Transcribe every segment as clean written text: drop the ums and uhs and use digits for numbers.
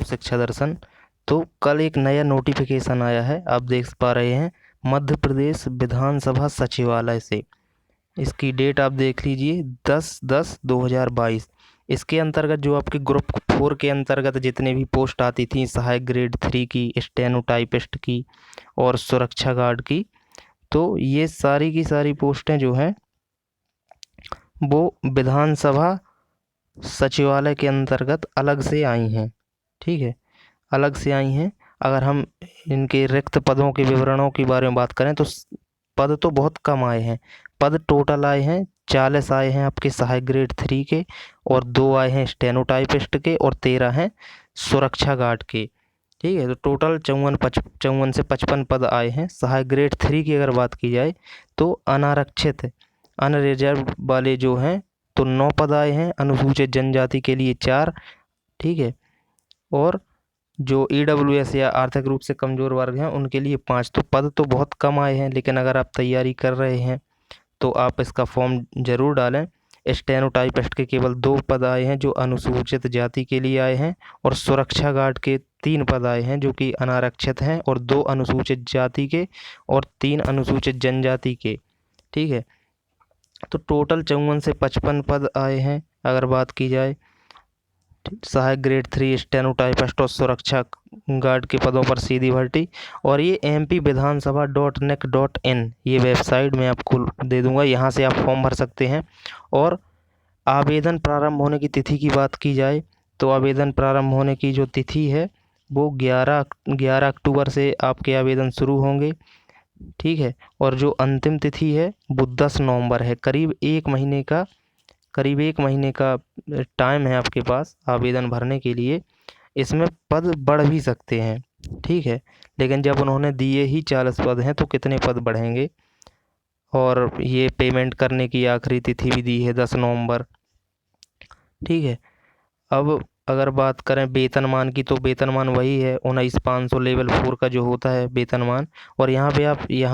शिक्षा दर्शन। तो कल एक नया नोटिफिकेशन आया है, आप देख पा रहे हैं, मध्य प्रदेश विधानसभा सचिवालय से। इसकी डेट आप देख लीजिए 10/10/2022। इसके अंतर्गत जो आपके ग्रुप 4 के अंतर्गत जितने भी पोस्ट आती थी, सहायक ग्रेड 3 की, स्टेनोटाइपिस्ट की और सुरक्षा गार्ड की, तो ये सारी की सारी पोस्टें जो हैं वो विधानसभा सचिवालय के अंतर्गत अलग से आई हैं। ठीक है, अलग से आई हैं। अगर हम इनके रिक्त पदों के विवरणों के बारे में बात करें तो पद तो बहुत कम आए हैं। पद टोटल आए हैं 40 आए हैं आपके सहायक ग्रेड 3 के, और 2 आए हैं स्टेनोटाइपिस्ट के, और 13 हैं सुरक्षा गार्ड के। ठीक है, तो टोटल 54 से 55 पद आए हैं। सहायक ग्रेड 3 की अगर बात की जाए तो अनारक्षित अनरिजर्व वाले जो हैं तो 9 पद आए हैं, अनुसूचित जनजाति के लिए 4। ठीक है, और जो EWS या आर्थिक रूप से कमज़ोर वर्ग हैं उनके लिए 5। तो पद तो बहुत कम आए हैं, लेकिन अगर आप तैयारी कर रहे हैं तो आप इसका फॉर्म ज़रूर डालें। स्टेनोटाइपिस्ट के केवल 2 पद आए हैं जो अनुसूचित जाति के लिए आए हैं, और सुरक्षा गार्ड के 3 पद आए हैं जो कि अनारक्षित हैं, और 2 अनुसूचित जाति के और 3 अनुसूचित जनजाति के। ठीक है, तो टोटल 54 से 55 पद आए हैं अगर बात की जाए। सहायक ग्रेड 3 स्टेनोटाइपिस्ट और सुरक्षा गार्ड के पदों पर सीधी भर्ती। और ये mp-vidansabha.nic.in ये वेबसाइट मैं आपको दे दूंगा, यहाँ से आप फॉर्म भर सकते हैं। और आवेदन प्रारंभ होने की तिथि की बात की जाए तो आवेदन प्रारंभ होने की जो तिथि है वो 11 अक्टूबर से आपके आवेदन शुरू होंगे। ठीक है, और जो अंतिम तिथि है वो 10 नवंबर है। करीब एक महीने का टाइम है आपके पास आवेदन भरने के लिए। इसमें पद बढ़ भी सकते हैं। ठीक है, लेकिन जब उन्होंने दिए ही 40 पद हैं तो कितने पद बढ़ेंगे। और ये पेमेंट करने की आखिरी तिथि भी दी है 10 नवंबर। ठीक है, अब अगर बात करें वेतनमान की तो वेतनमान वही है 19,500 लेवल 4 का जो होता है वेतनमान। और यहाँ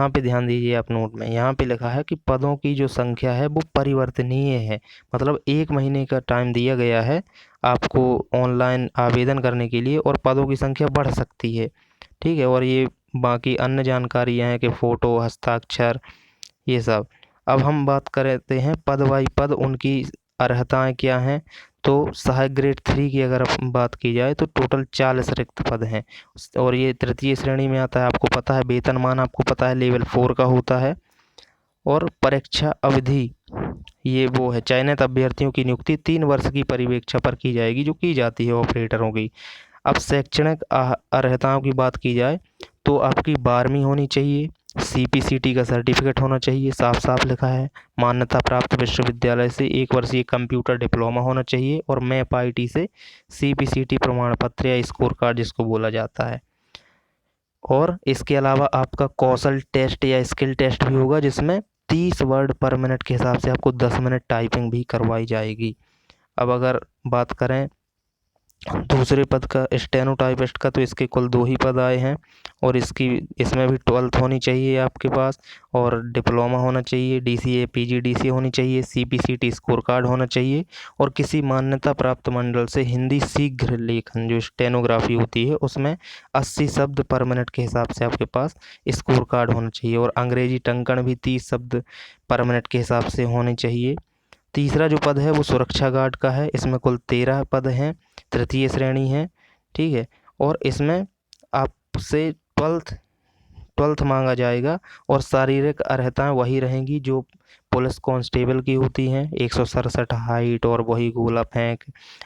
पे ध्यान दीजिए, आप नोट में यहाँ पे लिखा है कि पदों की जो संख्या है वो परिवर्तनीय है। मतलब एक महीने का टाइम दिया गया है आपको ऑनलाइन आवेदन करने के लिए, और पदों की संख्या बढ़ सकती है। ठीक है, और ये बाकी अन्य जानकारियाँ हैं कि फ़ोटो, हस्ताक्षर, ये सब। अब हम बात करते हैं पद बाई पद, उनकी अर्हताएँ क्या हैं। तो सहायक ग्रेड 3 की अगर बात की जाए तो टोटल 40 रिक्त पद हैं, और ये तृतीय श्रेणी में आता है। आपको पता है वेतनमान, आपको पता है लेवल 4 का होता है। और परीक्षा अवधि ये वो है, चयनित अभ्यर्थियों की नियुक्ति 3 वर्ष की परिवीक्षा पर की जाएगी जो की जाती है ऑपरेटरों की। अब शैक्षणिक अर्हताओं की बात की जाए तो आपकी 12वीं होनी चाहिए, CPCT का सर्टिफिकेट होना चाहिए, साफ साफ लिखा है। मान्यता प्राप्त विश्वविद्यालय से 1 वर्षीय कंप्यूटर डिप्लोमा होना चाहिए, और मैप IT से CPCT प्रमाण पत्र या स्कोर कार्ड जिसको बोला जाता है। और इसके अलावा आपका कौशल टेस्ट या स्किल टेस्ट भी होगा, जिसमें 30 वर्ड पर मिनट के हिसाब से आपको 10 मिनट टाइपिंग भी करवाई जाएगी। अब अगर बात करें दूसरे पद का स्टेनोटाइपिस्ट का, तो इसके कुल 2 ही पद आए हैं, और इसमें भी 12th होनी चाहिए आपके पास, और डिप्लोमा होना चाहिए, DCA PGDCA होनी चाहिए, CPCT स्कोर कार्ड होना चाहिए, और किसी मान्यता प्राप्त मंडल से हिंदी शीघ्र लेखन जो स्टेनोग्राफी होती है उसमें 80 शब्द पर मिनट के हिसाब से आपके पास स्कोर कार्ड होना चाहिए, और अंग्रेजी टंकण भी 30 शब्द पर मिनट के हिसाब से होने चाहिए। तीसरा जो पद है वो सुरक्षा गार्ड का है, इसमें कुल 13 पद हैं, तृतीय श्रेणी है। ठीक है, और इसमें आपसे 12th मांगा जाएगा, और शारीरिक अर्हताएं वही रहेंगी जो पुलिस कांस्टेबल की होती हैं, 167 हाइट और वही गोला फेंक।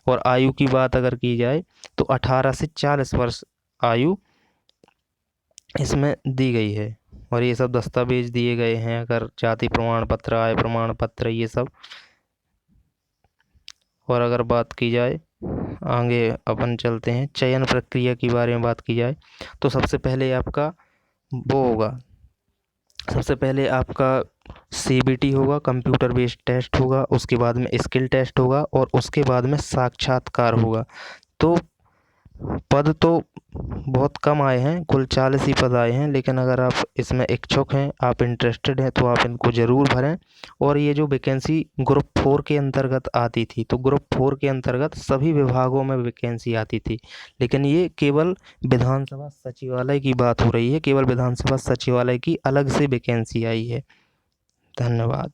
और आयु की बात अगर की जाए तो 18 से 40 वर्ष आयु इसमें दी गई है, और ये सब दस्तावेज दिए गए हैं, अगर जाति प्रमाण पत्र, आय प्रमाण पत्र, ये सब। और अगर बात की जाए आगे अपन चलते हैं, चयन प्रक्रिया के बारे में बात की जाए तो सबसे पहले आपका CBT होगा, कंप्यूटर बेस्ड टेस्ट होगा, उसके बाद में स्किल टेस्ट होगा, और उसके बाद में साक्षात्कार होगा। तो पद तो बहुत कम आए हैं, कुल 40 ही पद आए हैं, लेकिन अगर आप इसमें इच्छुक हैं, आप इंटरेस्टेड हैं, तो आप इनको ज़रूर भरें। और ये जो वैकेंसी ग्रुप 4 के अंतर्गत आती थी, तो ग्रुप 4 के अंतर्गत सभी विभागों में वैकेंसी आती थी, लेकिन ये केवल विधानसभा सचिवालय की बात हो रही है, केवल विधानसभा सचिवालय की अलग से वैकेंसी आई है। धन्यवाद।